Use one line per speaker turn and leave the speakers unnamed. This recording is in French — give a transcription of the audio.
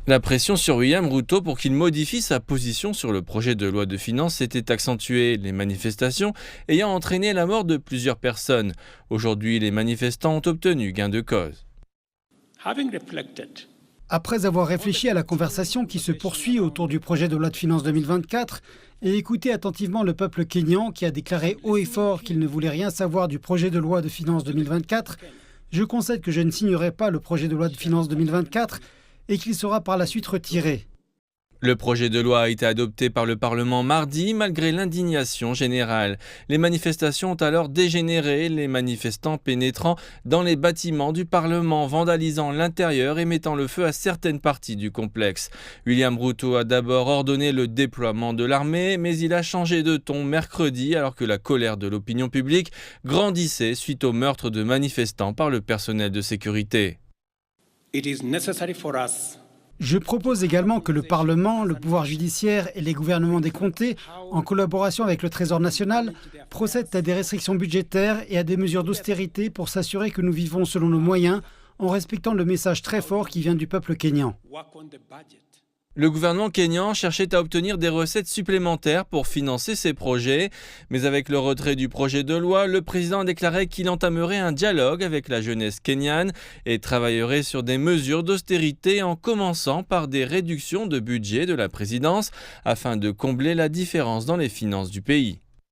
La pression sur William Ruto pour qu'il modifie sa position sur le projet de loi de finances s'était accentuée, les manifestations ayant entraîné la mort de plusieurs personnes. Aujourd'hui, les manifestants ont obtenu gain de cause.
Après avoir réfléchi à la conversation qui se poursuit autour du projet de loi de finances 2024 et écouté attentivement le peuple kényan qui a déclaré haut et fort qu'il ne voulait rien savoir du projet de loi de finances 2024, je concède que je ne signerai pas le projet de loi de finances 2024 et qu'il sera par la suite retiré.
Le projet de loi a été adopté par le Parlement mardi malgré l'indignation générale. Les manifestations ont alors dégénéré, les manifestants pénétrant dans les bâtiments du Parlement, vandalisant l'intérieur et mettant le feu à certaines parties du complexe. William Ruto a d'abord ordonné le déploiement de l'armée, mais il a changé de ton mercredi alors que la colère de l'opinion publique grandissait suite au meurtre de manifestants par le personnel de sécurité.
Je propose également que le Parlement, le pouvoir judiciaire et les gouvernements des comtés, en collaboration avec le Trésor national, procèdent à des restrictions budgétaires et à des mesures d'austérité pour s'assurer que nous vivons selon nos moyens, en respectant le message très fort qui vient du peuple kényan.
Le gouvernement kényan cherchait à obtenir des recettes supplémentaires pour financer ses projets, mais avec le retrait du projet de loi, le président a déclaré qu'il entamerait un dialogue avec la jeunesse kenyane et travaillerait sur des mesures d'austérité en commençant par des réductions de budget de la présidence afin de combler la différence dans les finances du pays.